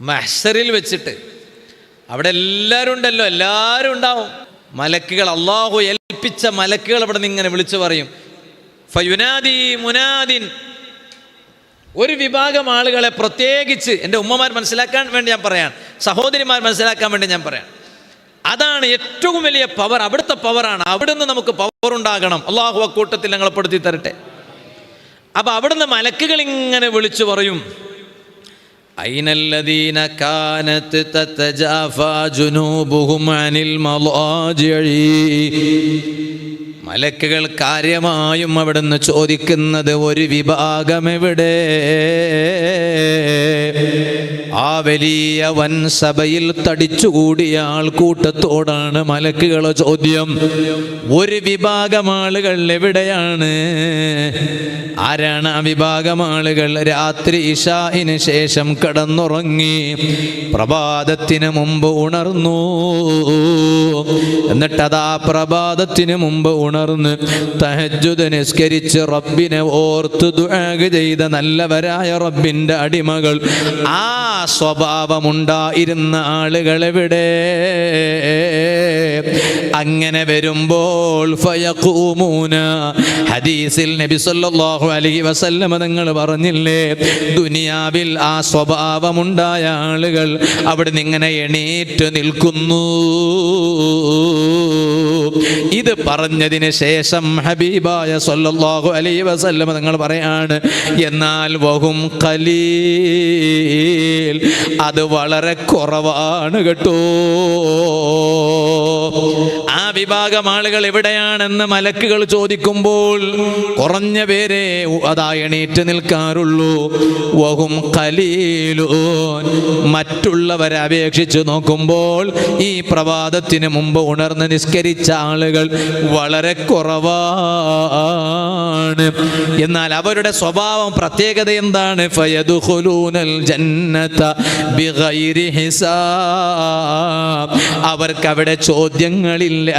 മഹ്ശറിൽ വെച്ചിട്ട്. അവിടെ എല്ലാവരും ഉണ്ടല്ലോ, എല്ലാവരും ഉണ്ടാവും. മലക്കുകൾ, അള്ളാഹു ഏൽപ്പിച്ച മലക്കുകൾ അവിടെ നിന്ന് ഇങ്ങനെ വിളിച്ചു പറയും. ഫയുനാദി മുനാദിൻ, ഒരു വിഭാഗം ആളുകളെ പ്രത്യേകിച്ച് എൻ്റെ ഉമ്മമാർ മനസ്സിലാക്കാൻ വേണ്ടി ഞാൻ പറയാം, സഹോദരിമാർ മനസ്സിലാക്കാൻ വേണ്ടി ഞാൻ പറയാം. അതാണ് ഏറ്റവും വലിയ പവർ, അവിടുത്തെ പവറാണ്. അവിടുന്ന് നമുക്ക് പവർ ഉണ്ടാകണം. അള്ളാഹു അക്കൂട്ടത്തിൽ ഞങ്ങളെ പെടുത്തി തരട്ടെ. അപ്പം അവിടുന്ന് മലക്കുകൾ ഇങ്ങനെ വിളിച്ചു പറയും, ഐനല്ലദീന കാനത് തതജാഫാ ജുനൂബുഹും അനിൽ മളാജിഇ. മലക്കുകൾ കാര്യമായും അവിടുന്ന് ചോദിക്കുന്നത് ഒരു വിഭാഗം എവിടെ? ആ വലിയ വൻ സഭയിൽ തടിച്ചുകൂടിയ ആൾക്കൂട്ടത്തോടാണ് മലക്കുകളുടെ ചോദ്യം. ഒരു വിഭാഗം ആളുകൾ എവിടെയാണ്? ആരാണ് ആ വിഭാഗം ആളുകൾ? രാത്രി ഇശാഇന് ശേഷം കിടന്നുറങ്ങി, പ്രഭാതത്തിന് മുമ്പ് ഉണർന്നു. എന്നിട്ടതാ പ്രഭാതത്തിന് മുമ്പ് ഉണർന്ന് തഹജ്ജുദ് നിസ്കരിച്ച് റബ്ബിനെ ഓർത്ത് ദുആ ചെയ്ത നല്ലവരായ റബ്ബിൻ്റെ അടിമകൾ. ആ സ്വഭാവമുണ്ടായിരുന്ന ആളുകൾ എവിടെ? അങ്ങനെ വരുമ്പോൾ ഫയഖൂമൂന, ഹദീസിൽ നബി സല്ലല്ലാഹു അലൈഹി വസല്ലം തങ്ങൾ പറഞ്ഞില്ലേ, ദുനിയാവിൽ ആ സ്വഭാവമുണ്ടായ ആളുകൾ അവിടെ നിന്ന് ഇങ്ങനെ എണീറ്റ് നിൽക്കുന്നു. ഇത് പറഞ്ഞതിന് ശേഷം ഹബീബായ സല്ലല്ലാഹു അലൈഹി വസല്ലം തങ്ങൾ പറയാണ്, എന്നാൽ വഹും ഖലീൽ, അത് വളരെ കുറവാണ് കേട്ടോ. ആ വിഭാഗം ആളുകൾ എവിടെയാണെന്ന് മലക്കുകൾ ചോദിക്കുമ്പോൾ കുറഞ്ഞ പേരെ അതാ എണീറ്റ് നിൽക്കാറുള്ളൂ. വഹും ഖലീലൂൻ, മറ്റുള്ളവരെ അപേക്ഷിച്ച് നോക്കുമ്പോൾ ഈ പ്രഭാതത്തിന് മുമ്പ് ഉണർന്ന് നിസ്കരിച്ച ആളുകൾ വളരെ കുറവാണ്. എന്നാൽ അവരുടെ സ്വഭാവം പ്രത്യേകത എന്താണ്? ഫയദ്ഖുലൂനൽ ജന്നത ബിഗൈരി ഹിസാബ്, അവർക്കവിടെ ചോദ്യങ്ങളില്ല,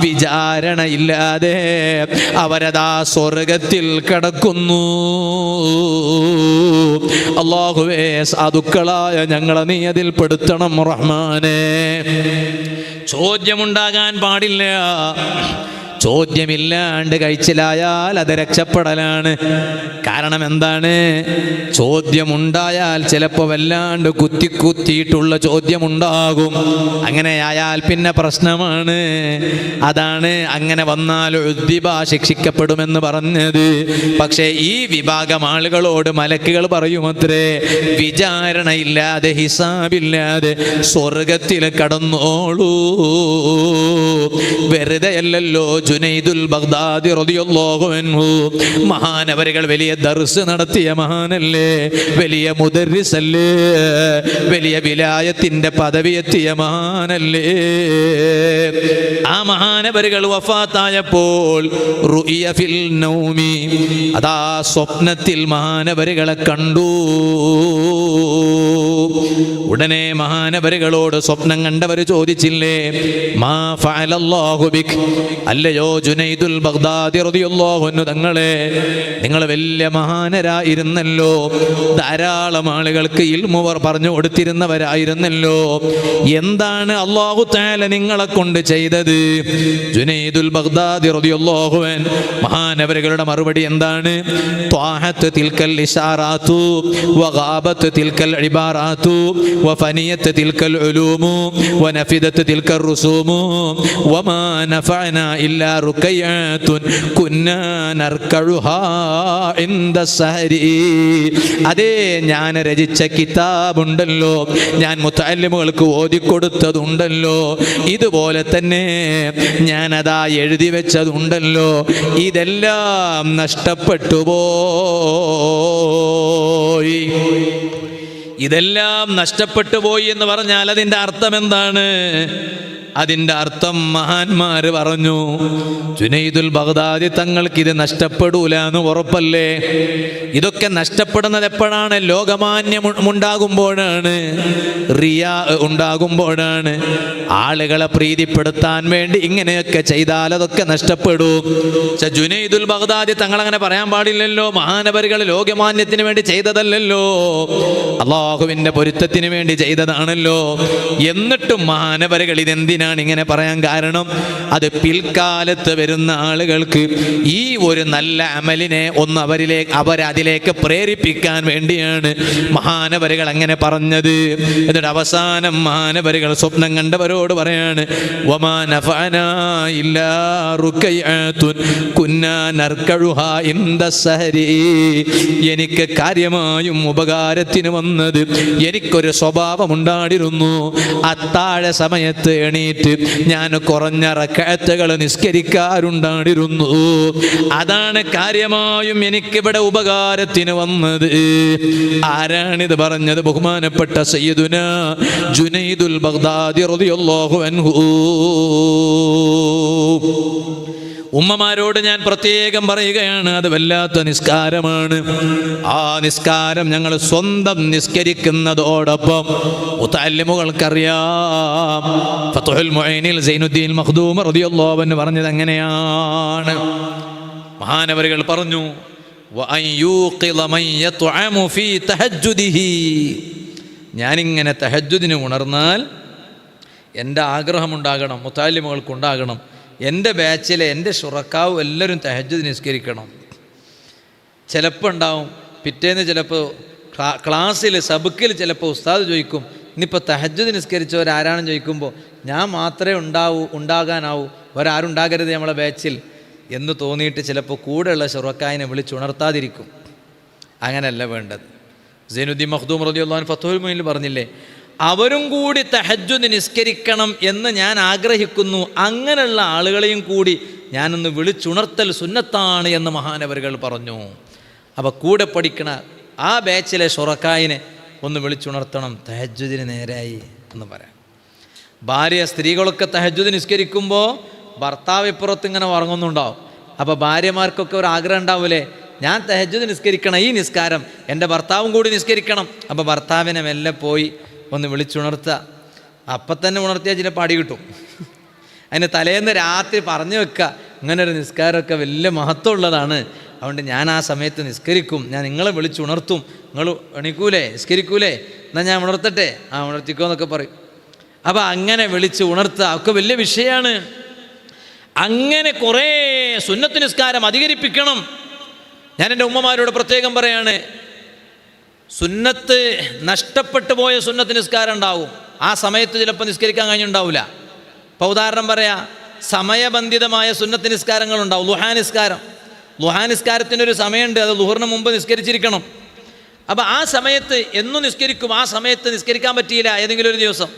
വിചാരണയില്ലാതെ അവരതാ സ്വർഗത്തിൽ കടക്കുന്നു. അല്ലാഹുവേ, സാധുക്കളായ ഞങ്ങളെ നീ അതിൽ പെടുത്തണം റഹ്മാനേ. ചോദ്യമുണ്ടാകാൻ പാടില്ല. ചോദ്യമില്ലാണ്ട് കഴിച്ചിലായാൽ അത് രക്ഷപ്പെടലാണ്. കാരണം എന്താണ്? ചോദ്യമുണ്ടായാൽ ചിലപ്പോൾ വല്ലാണ്ട് കുത്തിയിട്ടുള്ള ചോദ്യമുണ്ടാകും. അങ്ങനെയായാൽ പിന്നെ പ്രശ്നമാണ്. അതാണ് അങ്ങനെ വന്നാൽ ഉദ്ദിബ, ശിക്ഷിക്കപ്പെടുമെന്ന് പറഞ്ഞത്. പക്ഷേ ഈ വിഭാഗം ആളുകളോട് മലക്കുകൾ പറയുമത്രേ, വിചാരണയില്ലാതെ ഹിസാബില്ലാതെ സ്വർഗത്തിൽ കടന്നോളൂ. വെറുതെ അല്ലല്ലോ ജുനൈദുൽ ബഗ്ദാദി റളിയല്ലാഹു അൻഹു മഹാനവരുകൾ വലിയ ദർസ് നടത്തിയ മഹാനല്ലേ, വലിയ മുദർരിസല്ലേ, വലിയ വിലായത്തിന്റെ പദവി എത്തിയ മഹാനല്ലേ. ആ മഹാനവരുകൾ വഫാത്തായപ്പോൾ റുഇയ ഫിൽ നൗമി, അതാ സ്വപ്നത്തിൽ മഹാനവരുകളെ കണ്ടു. ഉടനെ മഹാനവരുകളോട് സ്വപ്നം കണ്ടവർ ചോദിച്ചില്ലേ, മാ ഫഅലല്ലാഹു ബിക്, അല്ലയോ ജുനൈദുൽ ബഗ്ദാദി റളിയല്ലാഹു അൻഹു തങ്ങളെ, നിങ്ങൾ വലിയ മഹാനരായിരുന്നല്ലോ, ധാരാളം ആളുകൾക്ക് ഇൽമു പറഞ്ഞു കൊടുത്തിരുന്നവരായിരുന്നല്ലോ, എന്താണ് അല്ലാഹു തആല നിങ്ങളെ കൊണ്ട് ചെയ്തത്? ജുനൈദുൽ ബഗ്ദാദി റളിയല്ലാഹു അൻഹു മഹാനവരുകളുടെ മറുപടി എന്താണ്? ത്വാഹത്ത് തിൽക്കൽ ഇശാറാതു വഗാബത്ത് തിൽക്കൽ ഇബാറാതു വഫനിയത്ത് തിൽക്കൽ ഉലൂമു വനഫിദത്ത് തിൽക്കൽ റുസൂമു വമാ നഫഅനാ ഇല്ലാ റുകയ്യാത്തുൻ കുന്നാ നർകഉഹാ ഇൻദ സഹരി. അതേ, ഞാൻ രചിച്ച കിതാബുണ്ടല്ലോ, ഞാൻ മുതഅല്ലിമുകൾക്ക് ഓതിക്കൊടുത്തതുണ്ടല്ലോ, ഇതുപോലെ തന്നെ ഞാനതാ എഴുതി വെച്ചതുണ്ടല്ലോ, ഇതെല്ലാം നഷ്ടപ്പെട്ടു പോയി. ഇതെല്ലാം നഷ്ടപ്പെട്ടു പോയി എന്ന് പറഞ്ഞാൽ അതിൻ്റെ അർത്ഥം എന്താണ്? അതിൻ്റെ അർത്ഥം മഹാന്മാര് പറഞ്ഞു, ജുനൈദുൽ ബഗ്ദാദി തങ്ങൾക്ക് ഇത് നഷ്ടപ്പെടൂല എന്ന് ഉറപ്പല്ലേ? ഇതൊക്കെ നഷ്ടപ്പെടുന്നത് എപ്പോഴാണ്? ലോകമാന്യം ഉണ്ടാകുമ്പോഴാണ്, റിയാ ഉണ്ടാകുമ്പോഴാണ്. ആളുകളെ പ്രീതിപ്പെടുത്താൻ വേണ്ടി ഇങ്ങനെയൊക്കെ ചെയ്താൽ അതൊക്കെ നഷ്ടപ്പെടും. ജുനൈദുൽ ബഗ്ദാദി തങ്ങൾ അങ്ങനെ പറയാൻ പാടില്ലല്ലോ. മഹാനവരുകൾ ലോകമാന്യത്തിന് വേണ്ടി ചെയ്തതല്ലല്ലോ, അള്ളാഹുവിന്റെ പൊരുത്തത്തിന് വേണ്ടി ചെയ്തതാണല്ലോ. എന്നിട്ടും മഹാനവരുകൾ ഇതെന്തിനാണ് ഇങ്ങനെ പറയാൻ കാരണം? അത് പിൽക്കാലത്ത് വരുന്ന ആളുകൾക്ക് ഈ ഒരു നല്ല അമലിനെ ഒന്ന് അവരതിലേക്ക് പ്രേരിപ്പിക്കാൻ വേണ്ടിയാണ് മഹാനവരുകൾ അങ്ങനെ പറഞ്ഞത്. എന്നിട്ട് അവസാനം മഹാനവരുകൾ സ്വപ്നം കണ്ടവരോട് പറയാണ്, വമാ നഫഅനാ ഇല്ലാ റുകൈഅത്തുൻ കുന്നാ നർകഉഹാ ഇൻദ സഹരി. എനിക്ക് കാര്യമായും ഉപകാരത്തിന് വന്നത്, എനിക്കൊരു സ്വഭാവമുണ്ടായിരുന്നു. അത്താഴ സമയത്ത് എണീറ്റ് ഞാൻ കുറഞ്ഞ റക്അത്തുകൾ നിസ്കരിക്കാറുണ്ടായിരുന്നു. അതാണ് കാര്യമായും എനിക്കിവിടെ ഉപകാരത്തിന് വന്നത്. ആരാണിത് പറഞ്ഞത്? ബഹുമാനപ്പെട്ട സയ്യിദുനാ ജുനൈദുൽ ബഗ്ദാദി റളിയല്ലാഹു അൻഹു. ഉമ്മമാരോട് ഞാൻ പ്രത്യേകം പറയുകയാണ്, അത് വല്ലാത്ത നിസ്കാരമാണ്. ആ നിസ്കാരം ഞങ്ങൾ സ്വന്തം നിസ്കരിക്കുന്നതോടൊപ്പം മുതല്ലിമുകൾക്കറിയാം. ഫത്ഹുൽ മുഈനിൽ സൈനുദ്ദീൻ മഖ്ദൂം റളിയല്ലാഹു അൻഹു പറഞ്ഞത് അങ്ങനെയാണ്. മഹാനവരുകൾ പറഞ്ഞു, വഅൻ യൂഖിള മൻ യത്അമു ഫീ തഹജ്ജുദിഹി. ഞാനിങ്ങനെ തഹജ്ജുദിന് ഉണർന്നാൽ എൻ്റെ ആഗ്രഹമുണ്ടാകണം, മുതല്ലിമുകൾക്കുണ്ടാകണം, എൻ്റെ ബാച്ചിലെ എൻ്റെ ശുറക്കാവ് എല്ലാവരും തഹജ്ജുദ് നിസ്കരിക്കണം. ചിലപ്പോൾ ഉണ്ടാവും പിറ്റേന്ന്, ചിലപ്പോൾ ക്ലാസ്സിൽ സബക്കിൽ ചിലപ്പോൾ ഉസ്താദ് ചോദിക്കും, ഇനിയിപ്പോൾ തഹജ്ജുദ് നിസ്കരിച്ചവരാരാണെന്ന് ചോദിക്കുമ്പോൾ ഞാൻ മാത്രമേ ഉണ്ടാകാനാവൂ, ഒരാരും ഉണ്ടാകരുത് നമ്മളെ ബാച്ചിൽ എന്ന് തോന്നിയിട്ട് ചിലപ്പോൾ കൂടെയുള്ള ശുറക്കായിനെ വിളിച്ചുണർത്താതിരിക്കും. അങ്ങനെയല്ല വേണ്ടത്. സൈനുദ്ദീൻ മഖ്ദൂം റളിയല്ലാഹു അൻഹു ഫത്ഹുൽ മുഈനിൽ പറഞ്ഞില്ലേ, അവരും കൂടി തഹജ്ജുദ് നിസ്കരിക്കണം എന്ന് ഞാൻ ആഗ്രഹിക്കുന്നു, അങ്ങനെയുള്ള ആളുകളെയും കൂടി ഞാനൊന്ന് വിളിച്ചുണർത്തൽ സുന്നത്താണ് എന്ന് മഹാനവരുകൾ പറഞ്ഞു. അപ്പോൾ കൂടെ പഠിക്കണ ആ ബാച്ചിലെ ശുറക്കായിനെ ഒന്ന് വിളിച്ചുണർത്തണം, തഹജ്ജുദിന് നേരായി എന്ന് പറയാം. സ്ത്രീകളൊക്കെ തഹജ്ജുദ് നിസ്കരിക്കുമ്പോൾ ഭർത്താവ് ഇപ്പുറത്ത് ഇങ്ങനെ ഉറങ്ങുന്നുണ്ടാവും. അപ്പോൾ ഭാര്യമാർക്കൊക്കെ ഒരു ആഗ്രഹം ഉണ്ടാവൂലേ, ഞാൻ തഹജ്ജുദ് നിസ്കരിക്കണം, ഈ നിസ്കാരം എൻ്റെ ഭർത്താവും കൂടി നിസ്കരിക്കണം. അപ്പോൾ ഭർത്താവിനെ മെല്ലെ പോയി ഒന്ന് വിളിച്ചുണർത്തുക. അപ്പം തന്നെ ഉണർത്തിയാൽ ചിലപ്പോൾ അടി കിട്ടും. അതിന് തലേന്ന് രാത്രി പറഞ്ഞു വെക്കുക, ഇങ്ങനൊരു നിസ്കാരമൊക്കെ വലിയ മഹത്വമുള്ളതാണ്, അതുകൊണ്ട് ഞാൻ ആ സമയത്ത് നിസ്കരിക്കും, ഞാൻ നിങ്ങളെ വിളിച്ചുണർത്തും, നിങ്ങൾ എണീക്കൂലേ, നിസ്കരിക്കൂലേ, എന്നാൽ ഞാൻ ഉണർത്തട്ടെ, ഉണർത്തിക്കോ എന്നൊക്കെ പറയും. അപ്പോൾ അങ്ങനെ വിളിച്ച് ഉണർത്തുക ഒക്കെ വലിയ വിഷയമാണ്. അങ്ങനെ കുറേ സുന്നത്ത് നിസ്കാരം അധികരിപ്പിക്കണം. ഞാൻ എൻ്റെ ഉമ്മമാരോട് പ്രത്യേകം പറയാണ്, സുന്നത്ത് നഷ്ടപ്പെട്ടു പോയ സുന്നത്ത് നിസ്കാരം ഉണ്ടാവും. ആ സമയത്ത് ചിലപ്പോൾ നിസ്കരിക്കാൻ കഴിഞ്ഞുണ്ടാവില്ല. ഇപ്പോൾ ഉദാഹരണം പറയാം, സമയബന്ധിതമായ സുന്നത്ത് നിസ്കാരങ്ങളുണ്ടാവും. ളുഹാ നിസ്കാരത്തിനൊരു സമയമുണ്ട്, അത് ളുഹറിന് മുമ്പ് നിസ്കരിച്ചിരിക്കണം. അപ്പോൾ ആ സമയത്ത് എന്നും നിസ്കരിക്കും, ആ സമയത്ത് നിസ്കരിക്കാൻ പറ്റിയില്ല ഏതെങ്കിലും ഒരു ദിവസം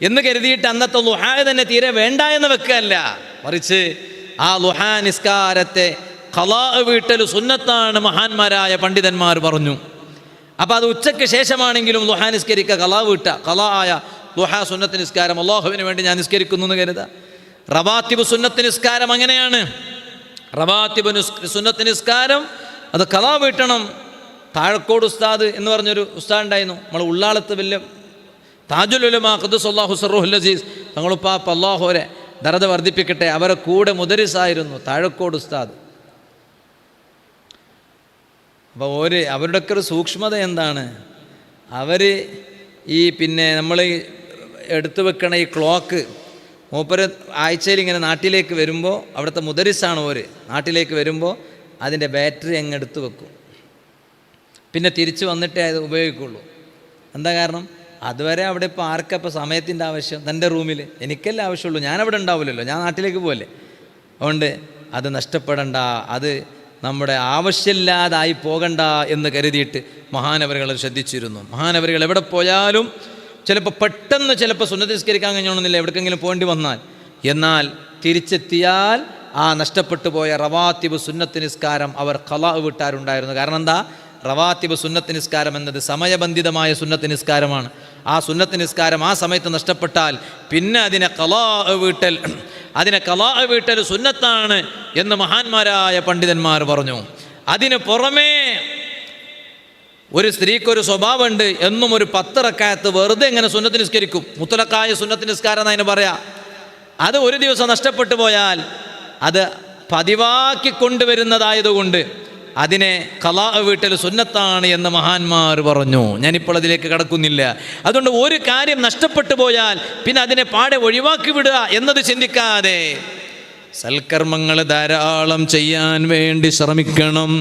എന്ന് കരുതിയിട്ട് അന്നത്തെ ളുഹാ തന്നെ തീരെ വേണ്ട എന്ന് വെക്കുകയല്ല, മറിച്ച് ആ ളുഹാ നിസ്കാരത്തെ ഖളാ വീട്ടൽ സുന്നത്താണ് മഹാന്മാരായ പണ്ഡിതന്മാർ പറഞ്ഞു. അപ്പോൾ അത് ഉച്ചയ്ക്ക് ശേഷമാണെങ്കിലും ളുഹാ നിസ്കരിക്കുക, ഖളാ ആയ ളുഹാ സുന്നത്ത് നിസ്കാരം അല്ലാഹുവിന് വേണ്ടി ഞാൻ നിസ്കരിക്കുന്നു എന്ന് കരുതുക. റവാത്തിബ് സുന്നത്ത് നിസ്കാരം അങ്ങനെയാണ്. റവാത്തിബ് സുന്നത്ത് നിസ്കാരം അത് ഖളാ വീട്ടണം. താഴക്കോട് ഉസ്താദ് എന്ന് പറഞ്ഞൊരു ഉസ്താദ് ഉണ്ടായിരുന്നു, നമ്മൾ ഉള്ളാളത്ത് വലിയ താജുൽ ഉലമാ ഖദ്ദസല്ലാഹു സിർറുഹുൽ അസീസ് തങ്ങളുപ്പാപ്പ അല്ലാഹുവരെ ദറജ വർദ്ധിപ്പിക്കട്ടെ, അവരെ കൂടെ മുദരിസായിരുന്നു താഴക്കോട് ഉസ്താദ്. അപ്പോൾ അവരുടെയൊക്കെ ഒരു സൂക്ഷ്മത എന്താണ്, അവർ ഈ നമ്മൾ എടുത്തു വെക്കണ ഈ ക്ലോക്ക്, മൂപ്പര് ആഴ്ചയിൽ ഇങ്ങനെ നാട്ടിലേക്ക് വരുമ്പോൾ, അവിടുത്തെ മുദരിസാണ് നാട്ടിലേക്ക് വരുമ്പോൾ അതിൻ്റെ ബാറ്ററി അങ്ങ് എടുത്തു വെക്കും, പിന്നെ തിരിച്ച് വന്നിട്ടേ അത് ഉപയോഗിക്കുള്ളൂ. എന്താ കാരണം? അതുവരെ അവിടെ ഇപ്പോൾ ആർക്കപ്പോൾ സമയത്തിൻ്റെ ആവശ്യം? തൻ്റെ റൂമിൽ എനിക്കല്ലേ ആവശ്യമുള്ളൂ, ഞാനവിടെ ഉണ്ടാവില്ലല്ലോ, ഞാൻ നാട്ടിലേക്ക് പോകല്ലേ. അതുകൊണ്ട് അത് നഷ്ടപ്പെടണ്ട, അത് നമ്മുടെ ആവശ്യമില്ലാതായി പോകണ്ട എന്ന് കരുതിയിട്ട് മഹാനവരുകൾ ശ്രദ്ധിച്ചിരുന്നു. മഹാനവരുകൾ എവിടെ പോയാലും ചിലപ്പോൾ പെട്ടെന്ന് സുന്നത്ത് നിസ്കരിക്കാൻ കഴിഞ്ഞോണമെന്നില്ല, എവിടേക്കെങ്കിലും പോകേണ്ടി വന്നാൽ, എന്നാൽ തിരിച്ചെത്തിയാൽ ആ നഷ്ടപ്പെട്ടു പോയ റവാത്തിബ് സുന്നത്ത് നിസ്കാരം അവർ ഖളാ വിട്ടാറുണ്ടായിരുന്നു. കാരണം എന്താ? റവാത്തിബ് സുന്നത്ത് നിസ്കാരം എന്നത് സമയബന്ധിതമായ സുന്നത്ത് നിസ്കാരമാണ്. ആ സുന്നത്ത് നിസ്കാരം ആ സമയത്ത് നഷ്ടപ്പെട്ടാൽ പിന്നെ അതിനെ ഖളാ വീട്ടൽ സുന്നത്താണ് എന്ന് മഹാന്മാരായ പണ്ഡിതന്മാർ പറഞ്ഞു. അതിന് പുറമേ ഒരു സ്ത്രീക്കൊരു സ്വഭാവമുണ്ട്, എന്നും ഒരു 10 റക്അത്ത് വെറുതെ ഇങ്ങനെ സുന്നത്ത് നിസ്കരിക്കും. മുത്തലക്കായ സുന്നത്ത് നിസ്കാരം എന്നതിന് പറയാം. അത് ഒരു ദിവസം നഷ്ടപ്പെട്ടു പോയാൽ അത് പതിവാക്കി കൊണ്ടുവരുന്നതായതുകൊണ്ട് അതിനെ ഖളാ വീട്ടൽ സുന്നത്താണ് എന്ന് മഹാന്മാർ പറഞ്ഞു. ഞാനിപ്പോൾ അതിലേക്ക് കടക്കുന്നില്ല. അതുകൊണ്ട് ഒരു കാര്യം നഷ്ടപ്പെട്ടു പോയാൽ പിന്നെ അതിനെ പാടെ ഒഴിവാക്കി വിടുക എന്നത് ചിന്തിക്കാതെ സൽക്കർമ്മങ്ങൾ ധാരാളം ചെയ്യാൻ വേണ്ടി ശ്രമിക്കണം.